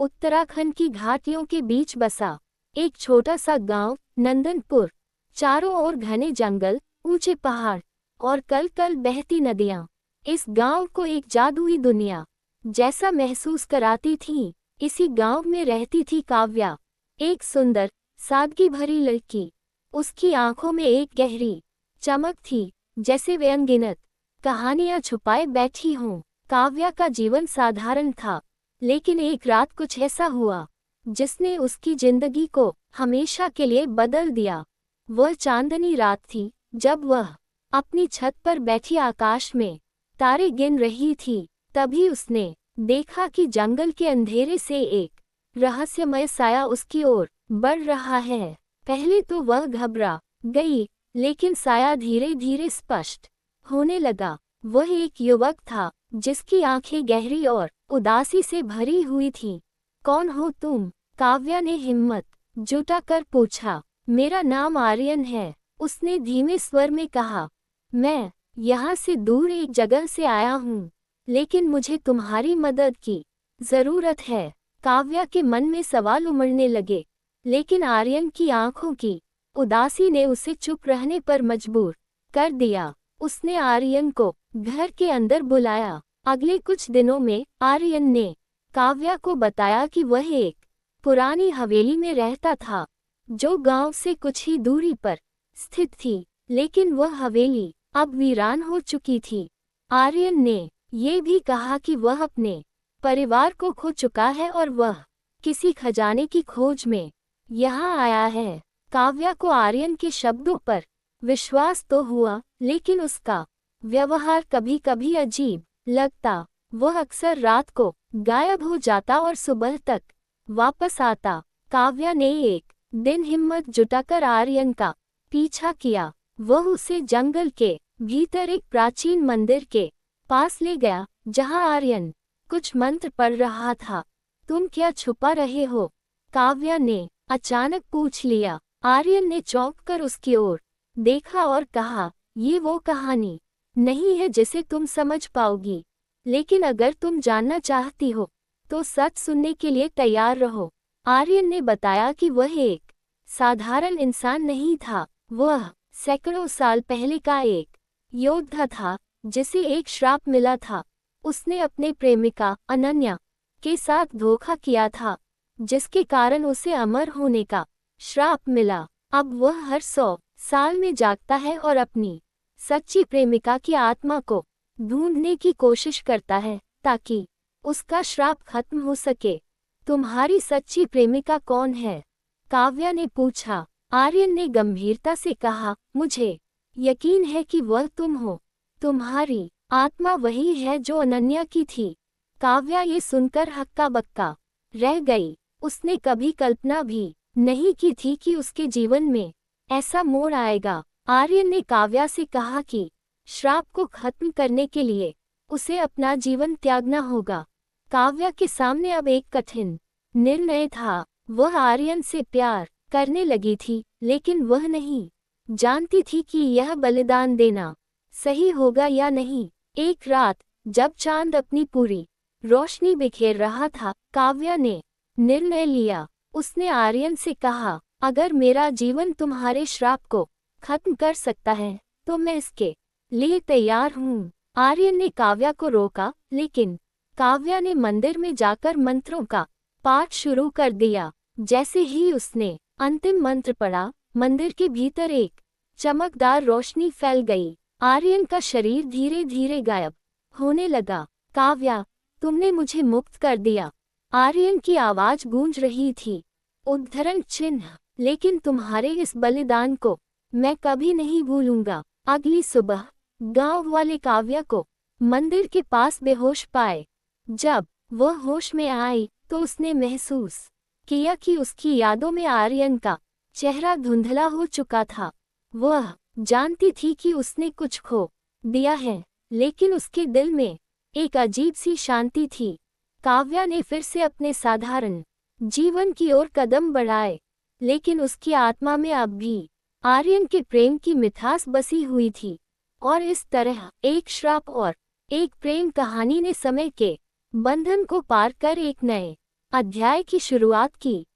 उत्तराखंड की घाटियों के बीच बसा एक छोटा सा गांव नंदनपुर। चारों ओर घने जंगल, ऊंचे पहाड़ और कल कल बहती नदियां इस गांव को एक जादुई दुनिया जैसा महसूस कराती थीं। इसी गांव में रहती थी काव्या, एक सुंदर सादगी भरी लड़की। उसकी आंखों में एक गहरी चमक थी, जैसे वे अनगिनत कहानियां छुपाए बैठी हों। काव्या का जीवन साधारण था, लेकिन एक रात कुछ ऐसा हुआ जिसने उसकी जिंदगी को हमेशा के लिए बदल दिया। वह चांदनी रात थी जब वह अपनी छत पर बैठी आकाश में तारे गिन रही थी। तभी उसने देखा कि जंगल के अंधेरे से एक रहस्यमय साया उसकी ओर बढ़ रहा है। पहले तो वह घबरा गई, लेकिन साया धीरे धीरे स्पष्ट होने लगा। वह एक युवक था जिसकी आंखें गहरी और उदासी से भरी हुई थीं। कौन हो तुम? काव्या ने हिम्मत जुटाकर पूछा। मेरा नाम आर्यन है, उसने धीमे स्वर में कहा। मैं यहाँ से दूर एक जगह से आया हूँ, लेकिन मुझे तुम्हारी मदद की जरूरत है। काव्या के मन में सवाल उमड़ने लगे, लेकिन आर्यन की आंखों की उदासी ने उसे चुप रहने पर मजबूर कर दिया। उसने आर्यन को घर के अंदर बुलाया। अगले कुछ दिनों में आर्यन ने काव्या को बताया कि वह एक पुरानी हवेली में रहता था, जो गांव से कुछ ही दूरी पर स्थित थी। लेकिन वह हवेली अब वीरान हो चुकी थी। आर्यन ने ये भी कहा कि वह अपने परिवार को खो चुका है और वह किसी खजाने की खोज में यहाँ आया है। काव्या को आर्यन के शब्दों पर विश्वास तो हुआ, लेकिन उसका व्यवहार कभी कभी अजीब लगता। वह अक्सर रात को गायब हो जाता और सुबह तक वापस आता। काव्या ने एक दिन हिम्मत जुटाकर आर्यन का पीछा किया। वह उसे जंगल के भीतर एक प्राचीन मंदिर के पास ले गया, जहां आर्यन कुछ मंत्र पढ़ रहा था। तुम क्या छुपा रहे हो? काव्या ने अचानक पूछ लिया। आर्यन ने चौंककर उसकी ओर देखा और कहा, ये वो कहानी नहीं है जिसे तुम समझ पाओगी, लेकिन अगर तुम जानना चाहती हो तो सच सुनने के लिए तैयार रहो। आर्यन ने बताया कि वह एक साधारण इंसान नहीं था। वह सैकड़ों साल पहले का एक योद्धा था जिसे एक श्राप मिला था। उसने अपने प्रेमिका अनन्या के साथ धोखा किया था, जिसके कारण उसे अमर होने का श्राप मिला। अब वह हर 100 साल में जागता है और अपनी सच्ची प्रेमिका की आत्मा को ढूंढने की कोशिश करता है, ताकि उसका श्राप खत्म हो सके। तुम्हारी सच्ची प्रेमिका कौन है? काव्या ने पूछा। आर्यन ने गंभीरता से कहा, मुझे यकीन है कि वह तुम हो। तुम्हारी आत्मा वही है जो अनन्या की थी। काव्या ये सुनकर हक्का बक्का रह गई। उसने कभी कल्पना भी नहीं की थी कि उसके जीवन में ऐसा मोड़ आएगा। आर्यन ने काव्या से कहा कि श्राप को खत्म करने के लिए उसे अपना जीवन त्यागना होगा। काव्या के सामने अब एक कठिन निर्णय था। वह आर्यन से प्यार करने लगी थी, लेकिन वह नहीं जानती थी कि यह बलिदान देना सही होगा या नहीं। एक रात जब चांद अपनी पूरी रोशनी बिखेर रहा था, काव्या ने निर्णय लिया। उसने आर्यन से कहा, अगर मेरा जीवन तुम्हारे श्राप को खत्म कर सकता है तो मैं इसके लिए तैयार हूँ। आर्यन ने काव्या को रोका, लेकिन काव्या ने मंदिर में जाकर मंत्रों का पाठ शुरू कर दिया। जैसे ही उसने अंतिम मंत्र पढ़ा, मंदिर के भीतर एक चमकदार रोशनी फैल गई। आर्यन का शरीर धीरे धीरे गायब होने लगा। काव्या, तुमने मुझे मुक्त कर दिया। आर्यन की आवाज गूंज रही थी। उद्धरण चिन्ह, लेकिन तुम्हारे इस बलिदान को मैं कभी नहीं भूलूंगा। अगली सुबह गांव वाले काव्या को मंदिर के पास बेहोश पाए। जब वह होश में आई तो उसने महसूस किया कि उसकी यादों में आर्यन का चेहरा धुंधला हो चुका था। वह जानती थी कि उसने कुछ खो दिया है, लेकिन उसके दिल में एक अजीब सी शांति थी। काव्या ने फिर से अपने साधारण जीवन की ओर कदम बढ़ाए, लेकिन उसकी आत्मा में अब भी आर्यन के प्रेम की मिठास बसी हुई थी। और इस तरह एक श्राप और एक प्रेम कहानी ने समय के बंधन को पार कर एक नए अध्याय की शुरुआत की।